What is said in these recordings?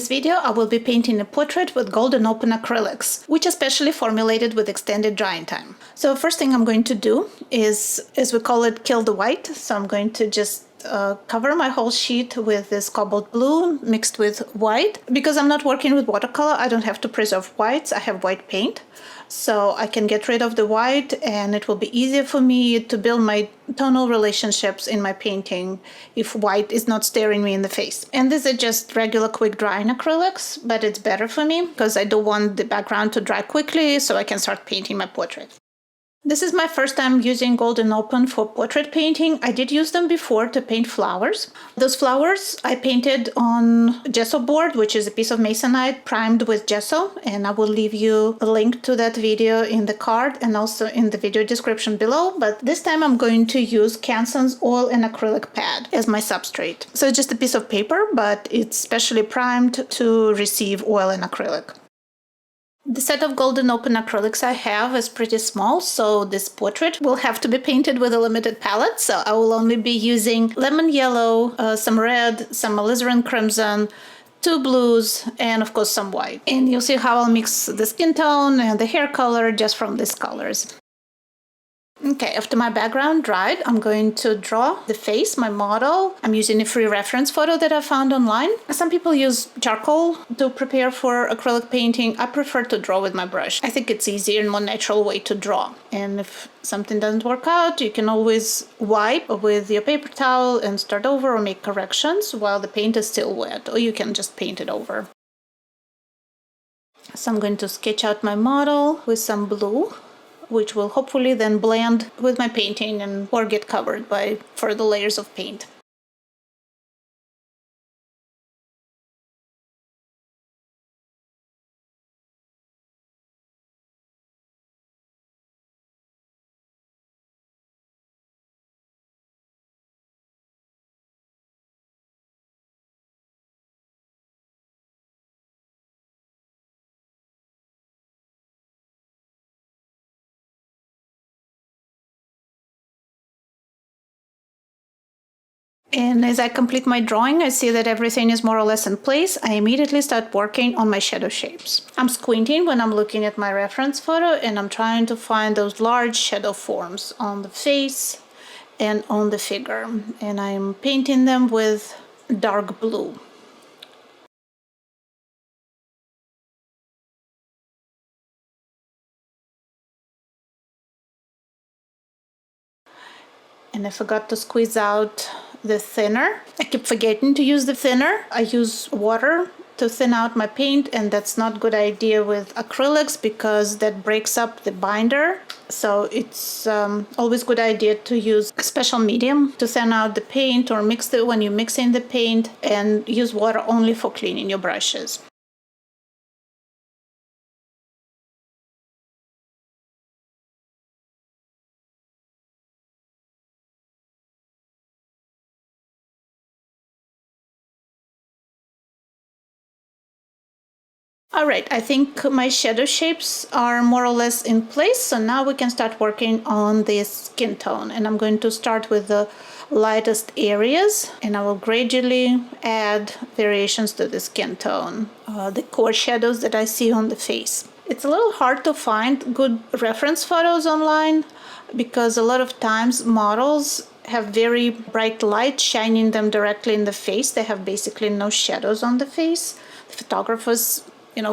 this video, I will be painting a portrait with Golden Open Acrylics, which are specially formulated with extended drying time. So first thing I'm going to do is, as we call it, kill the white. So I'm going to just cover my whole sheet with this cobalt blue mixed with white. Because I'm not working with watercolor, I don't have to preserve whites. I have white paint. So I can get rid of the white and it will be easier for me to build my tonal relationships in my painting if white is not staring me in the face. And these are just regular quick drying acrylics, but it's better for me because I don't want the background to dry quickly so I can start painting my portrait. This is my first time using Golden Open for portrait painting. I did use them before to paint flowers. Those flowers I painted on gesso board, which is a piece of masonite primed with gesso, and I will leave you a link to that video in the card and also in the video description below. But this time I'm going to use Canson's Oil and Acrylic pad as my substrate. So it's just a piece of paper, but it's specially primed to receive oil and acrylic. The set of Golden Open Acrylics I have is pretty small, so this portrait will have to be painted with a limited palette. So I will only be using lemon yellow, some red, some alizarin crimson, 2 blues, and of course some white. And you'll see how I'll mix the skin tone and the hair color just from these colors. Okay, after my background dried, I'm going to draw the face, my model. I'm using a free reference photo that I found online. Some people use charcoal to prepare for acrylic painting. I prefer to draw with my brush. I think it's easier and more natural way to draw. And if something doesn't work out, you can always wipe with your paper towel and start over or make corrections while the paint is still wet, or you can just paint it over. So I'm going to sketch out my model with some blue, which will hopefully then blend with my painting and or get covered by further layers of paint. And as I complete my drawing, I see that everything is more or less in place. I immediately start working on my shadow shapes. I'm squinting when I'm looking at my reference photo, and I'm trying to find those large shadow forms on the face and on the figure. And I'm painting them with dark blue. And I forgot to squeeze out the thinner. I keep forgetting to use the thinner. I use water to thin out my paint, and that's not a good idea with acrylics because that breaks up the binder. So it's always a good idea to use a special medium to thin out the paint, or mix it when you're mixing the paint, and use water only for cleaning your brushes. All right, I think my shadow shapes are more or less in place, so now we can start working on this skin tone. And I'm going to start with the lightest areas, and I will gradually add variations to the skin tone, the core shadows that I see on the face. It's a little hard to find good reference photos online because a lot of times models have very bright light shining them directly in the face. They have basically no shadows on the face. The photographers,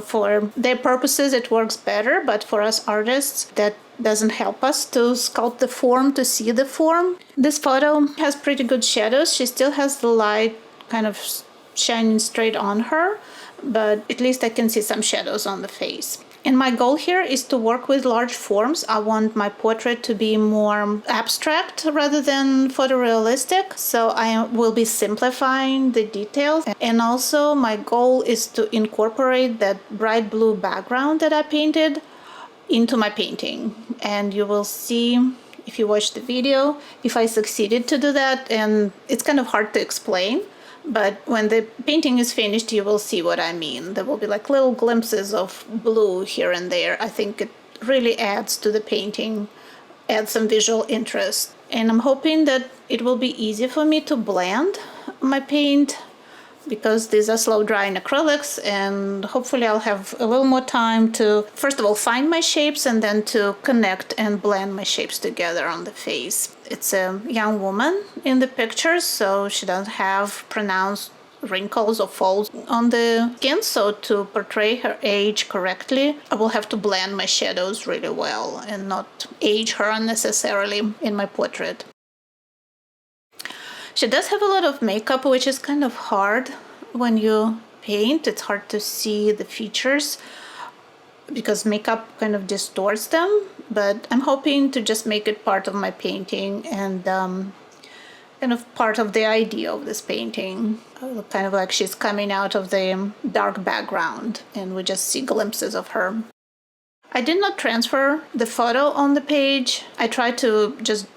for their purposes, it works better, but for us artists, that doesn't help us to sculpt the form, to see the form. This photo has pretty good shadows. She still has the light kind of shining straight on her, but at least I can see some shadows on the face. And my goal here is to work with large forms. I want my portrait to be more abstract rather than photorealistic. So I will be simplifying the details. And also my goal is to incorporate that bright blue background that I painted into my painting. And you will see if you watch the video if I succeeded to do that. And it's kind of hard to explain. But when the painting is finished, you will see what I mean. There will be like little glimpses of blue here and there. I think it really adds to the painting, adds some visual interest. And I'm hoping that it will be easy for me to blend my paint because these are slow drying acrylics, and hopefully I'll have a little more time to, first of all, find my shapes and then to connect and blend my shapes together on the face. It's a young woman in the picture, so she doesn't have pronounced wrinkles or folds on the skin, so to portray her age correctly, I will have to blend my shadows really well and not age her unnecessarily in my portrait. She does have a lot of makeup, which is kind of hard when you paint. It's hard to see the features because makeup kind of distorts them, but I'm hoping to just make it part of my painting and kind of part of the idea of this painting. Kind of like she's coming out of the dark background and we just see glimpses of her. I did not transfer the photo on the page. I tried to just,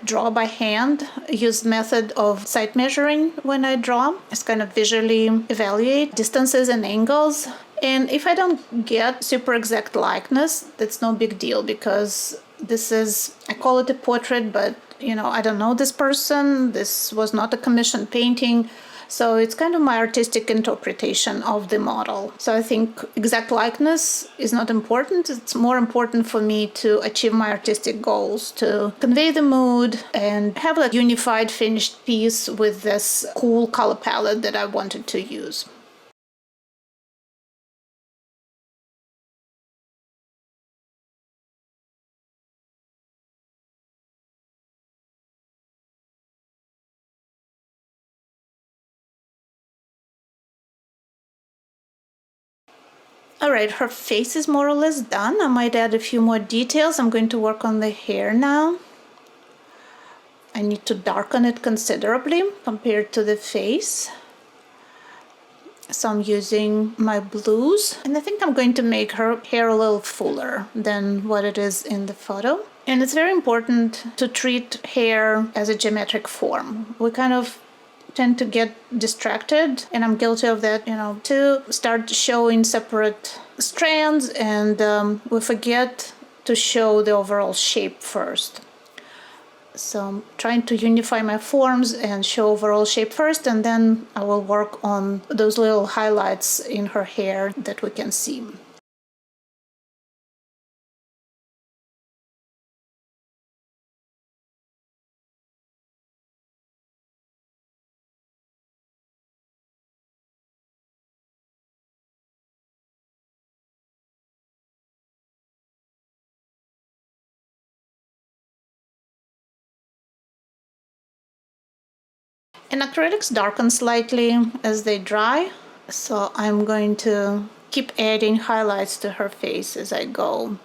draw by hand, use method of sight measuring when I draw. It's kind of visually evaluate distances and angles. And if I don't get super exact likeness, that's no big deal because this is, I call it a portrait, but I don't know this person. This was not a commissioned painting. So it's kind of my artistic interpretation of the model. So I think exact likeness is not important. It's more important for me to achieve my artistic goals, to convey the mood and have a unified finished piece with this cool color palette that I wanted to use. All right, her face is more or less done. I might add a few more details. I'm going to work on the hair now. I need to darken it considerably compared to the face. So I'm using my blues, and I think I'm going to make her hair a little fuller than what it is in the photo. And it's very important to treat hair as a geometric form. We kind of tend to get distracted, and I'm guilty of that, to start showing separate strands, and we forget to show the overall shape first. So I'm trying to unify my forms and show overall shape first, and then I will work on those little highlights in her hair that we can see. And acrylics darken slightly as they dry, so I'm going to keep adding highlights to her face as I go.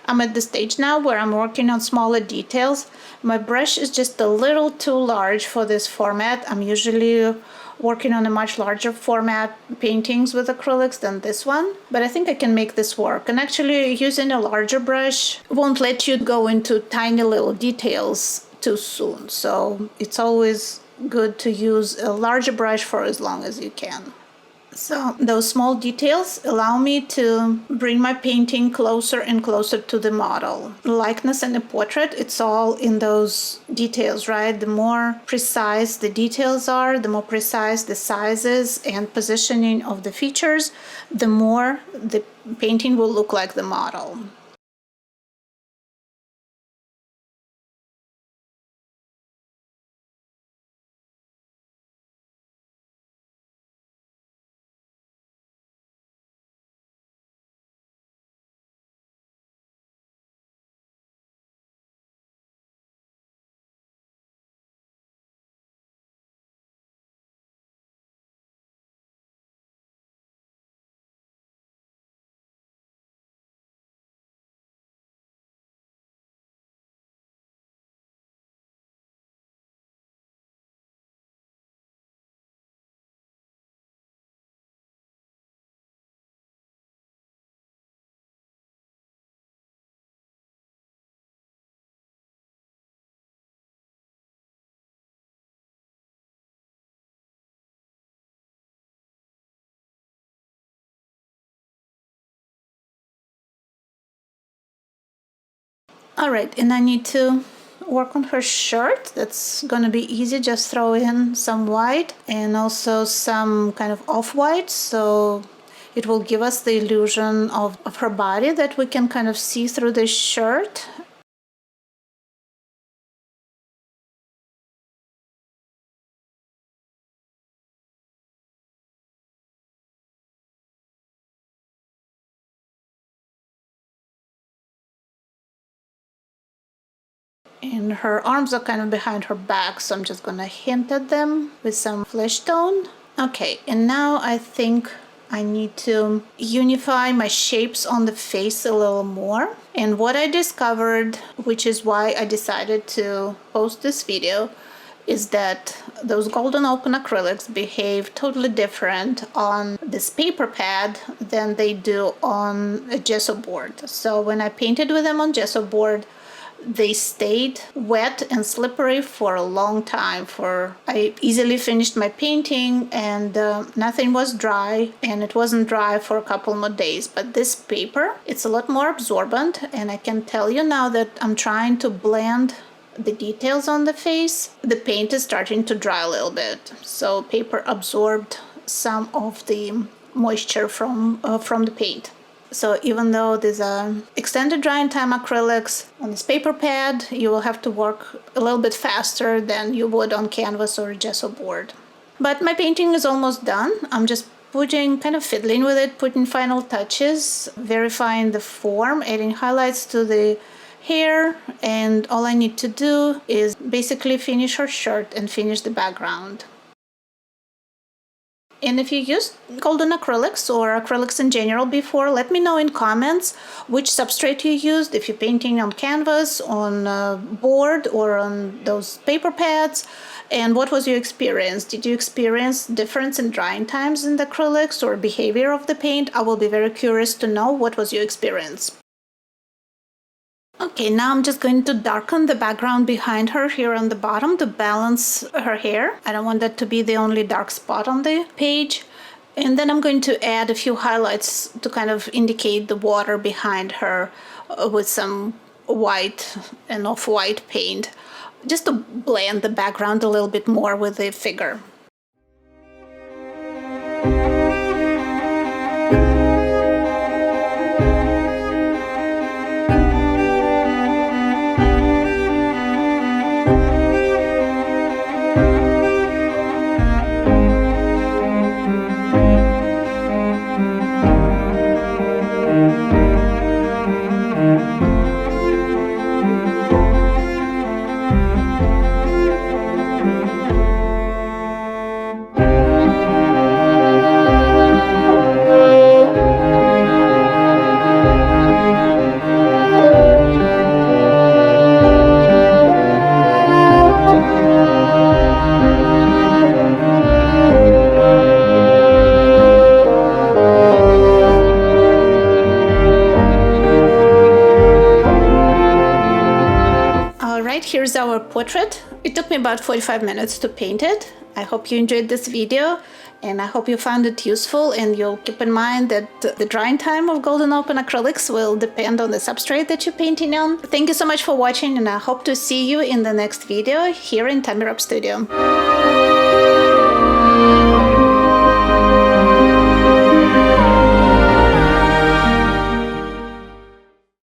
I'm at the stage now where I'm working on smaller details. My brush is just a little too large for this format. I'm usually working on a much larger format paintings with acrylics than this one, but I think I can make this work. And actually using a larger brush won't let you go into tiny little details too soon. So it's always good to use a larger brush for as long as you can. So those small details allow me to bring my painting closer and closer to the model. Likeness in a portrait, it's all in those details, right? The more precise the details are, the more precise the sizes and positioning of the features, the more the painting will look like the model. All right, and I need to work on her shirt. That's gonna be easy. Just throw in some white and also some kind of off-white, so it will give us the illusion of her body that we can kind of see through the shirt. And her arms are kind of behind her back, so I'm just gonna hint at them with some flesh tone. Okay, and now I think I need to unify my shapes on the face a little more. And what I discovered, which is why I decided to post this video, is that those Golden Open Acrylics behave totally different on this paper pad than they do on a gesso board. So when I painted with them on gesso board, they stayed wet and slippery for a long time. I easily finished my painting and nothing was dry, and it wasn't dry for a couple more days. But this paper, it's a lot more absorbent, and I can tell you now that I'm trying to blend the details on the face. The paint is starting to dry a little bit, so paper absorbed some of the moisture from the paint. So even though these are extended drying time acrylics, on this paper pad you will have to work a little bit faster than you would on canvas or a gesso board. But my painting is almost done. I'm just fiddling with it, putting final touches, verifying the form, adding highlights to the hair, and all I need to do is basically finish her shirt and finish the background. And if you used golden acrylics or acrylics in general before, let me know in comments which substrate you used, if you're painting on canvas, on a board, or on those paper pads, and what was your experience. Did you experience difference in drying times in the acrylics or behavior of the paint? I will be very curious to know what was your experience. Okay, now I'm just going to darken the background behind her here on the bottom to balance her hair. I don't want that to be the only dark spot on the page. And then I'm going to add a few highlights to kind of indicate the water behind her with some white and off-white paint, just to blend the background a little bit more with the figure. Here's our portrait. It took me about 45 minutes to paint it. I hope you enjoyed this video, and I hope you found it useful, and you'll keep in mind that the drying time of Golden Open Acrylics will depend on the substrate that you're painting on. Thank you so much for watching, and I hope to see you in the next video here in Tamirab Studio.